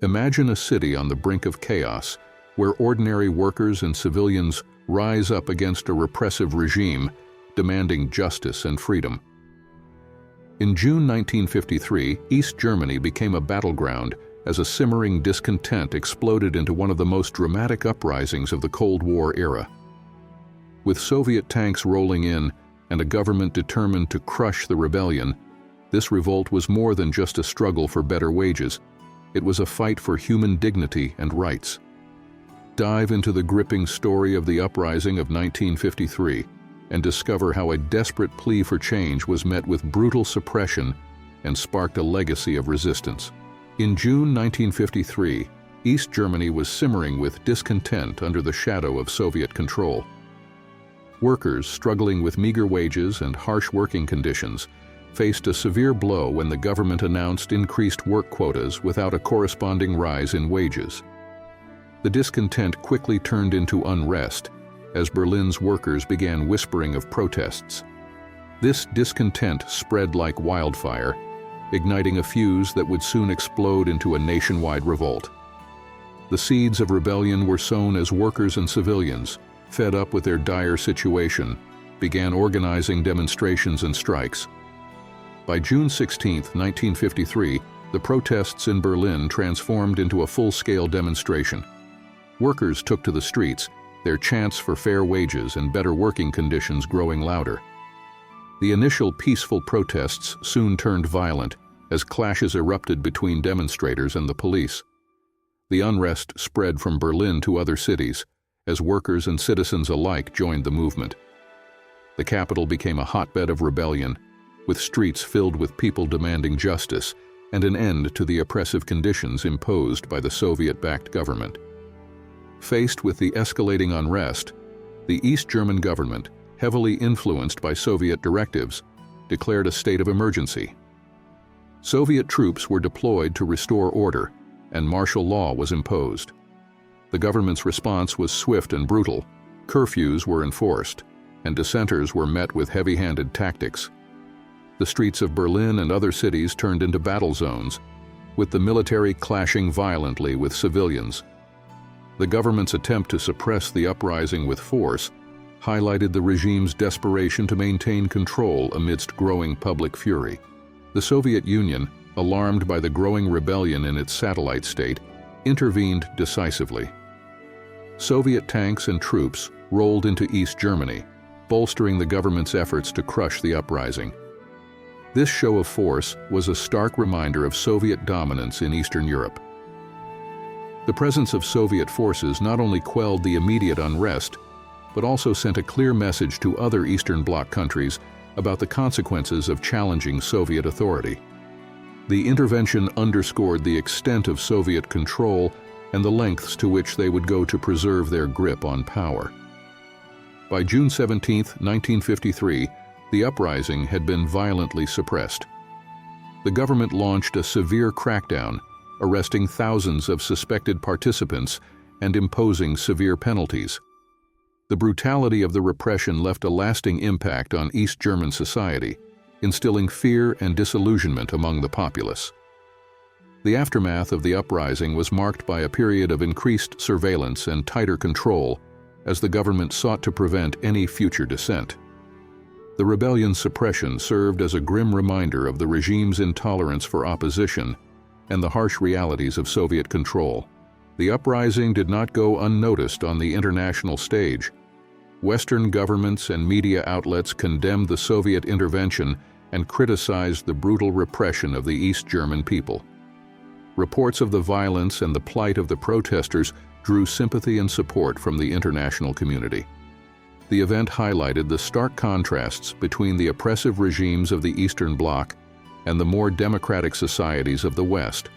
Imagine a city on the brink of chaos, where ordinary workers and civilians rise up against a repressive regime demanding justice and freedom. In June 1953, East Germany became a battleground as a simmering discontent exploded into one of the most dramatic uprisings of the Cold War era. With Soviet tanks rolling in and a government determined to crush the rebellion, this revolt was more than just a struggle for better wages. It was a fight for human dignity and rights. Dive into the gripping story of the uprising of 1953 and discover how a desperate plea for change was met with brutal suppression and sparked a legacy of resistance. In June 1953, East Germany was simmering with discontent under the shadow of Soviet control. Workers struggling with meager wages and harsh working conditions faced a severe blow when the government announced increased work quotas without a corresponding rise in wages. The discontent quickly turned into unrest as Berlin's workers began whispering of protests. This discontent spread like wildfire, igniting a fuse that would soon explode into a nationwide revolt. The seeds of rebellion were sown as workers and civilians, fed up with their dire situation, began organizing demonstrations and strikes. By June 16, 1953, the protests in Berlin transformed into a full-scale demonstration. Workers took to the streets, their chants for fair wages and better working conditions growing louder. The initial peaceful protests soon turned violent as clashes erupted between demonstrators and the police. The unrest spread from Berlin to other cities as workers and citizens alike joined the movement. The capital became a hotbed of rebellion, with streets filled with people demanding justice and an end to the oppressive conditions imposed by the Soviet-backed government. Faced with the escalating unrest, the East German government, heavily influenced by Soviet directives, declared a state of emergency. Soviet troops were deployed to restore order, and martial law was imposed. The government's response was swift and brutal. Curfews were enforced, and dissenters were met with heavy-handed tactics. The streets of Berlin and other cities turned into battle zones, with the military clashing violently with civilians. The government's attempt to suppress the uprising with force highlighted the regime's desperation to maintain control amidst growing public fury. The Soviet Union, alarmed by the growing rebellion in its satellite state, intervened decisively. Soviet tanks and troops rolled into East Germany, bolstering the government's efforts to crush the uprising. This show of force was a stark reminder of Soviet dominance in Eastern Europe. The presence of Soviet forces not only quelled the immediate unrest, but also sent a clear message to other Eastern Bloc countries about the consequences of challenging Soviet authority. The intervention underscored the extent of Soviet control and the lengths to which they would go to preserve their grip on power. By June 17, 1953, the uprising had been violently suppressed. The government launched a severe crackdown, arresting thousands of suspected participants and imposing severe penalties. The brutality of the repression left a lasting impact on East German society, instilling fear and disillusionment among the populace. The aftermath of the uprising was marked by a period of increased surveillance and tighter control as the government sought to prevent any future dissent. The rebellion's suppression served as a grim reminder of the regime's intolerance for opposition and the harsh realities of Soviet control. The uprising did not go unnoticed on the international stage. Western governments and media outlets condemned the Soviet intervention and criticized the brutal repression of the East German people. Reports of the violence and the plight of the protesters drew sympathy and support from the international community. The event highlighted the stark contrasts between the oppressive regimes of the Eastern Bloc and the more democratic societies of the West,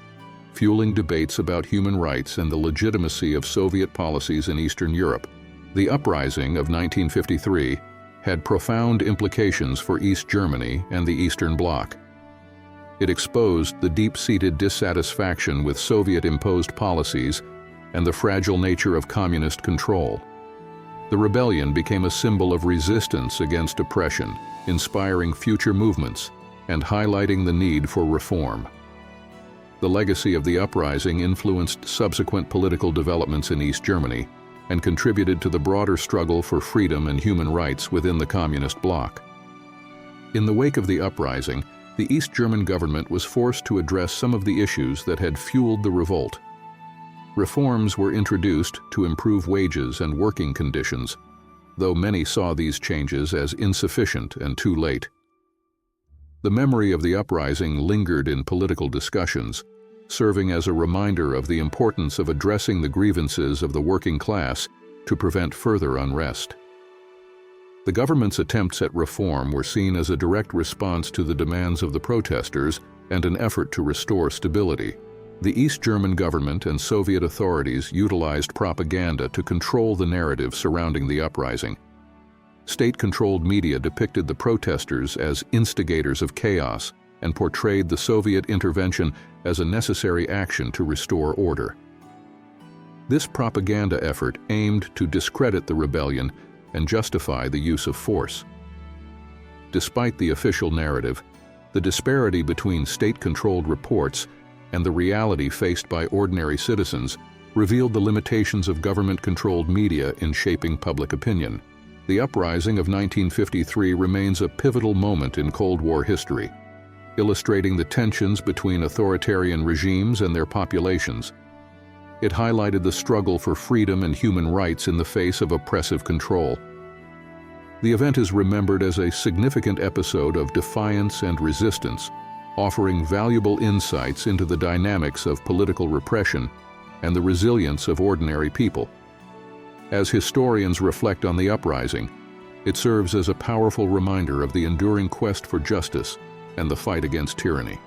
fueling debates about human rights and the legitimacy of Soviet policies in Eastern Europe. The uprising of 1953 had profound implications for East Germany and the Eastern Bloc. It exposed the deep-seated dissatisfaction with Soviet-imposed policies and the fragile nature of communist control. The rebellion became a symbol of resistance against oppression, inspiring future movements and highlighting the need for reform. The legacy of the uprising influenced subsequent political developments in East Germany and contributed to the broader struggle for freedom and human rights within the communist bloc. In the wake of the uprising, the East German government was forced to address some of the issues that had fueled the revolt. Reforms were introduced to improve wages and working conditions, though many saw these changes as insufficient and too late. The memory of the uprising lingered in political discussions, serving as a reminder of the importance of addressing the grievances of the working class to prevent further unrest. The government's attempts at reform were seen as a direct response to the demands of the protesters and an effort to restore stability. The East German government and Soviet authorities utilized propaganda to control the narrative surrounding the uprising. State-controlled media depicted the protesters as instigators of chaos and portrayed the Soviet intervention as a necessary action to restore order. This propaganda effort aimed to discredit the rebellion and justify the use of force. Despite the official narrative, the disparity between state-controlled reports and the reality faced by ordinary citizens revealed the limitations of government-controlled media in shaping public opinion. The uprising of 1953 remains a pivotal moment in Cold War history, illustrating the tensions between authoritarian regimes and their populations. It highlighted the struggle for freedom and human rights in the face of oppressive control. The event is remembered as a significant episode of defiance and resistance, offering valuable insights into the dynamics of political repression and the resilience of ordinary people. As historians reflect on the uprising, it serves as a powerful reminder of the enduring quest for justice and the fight against tyranny.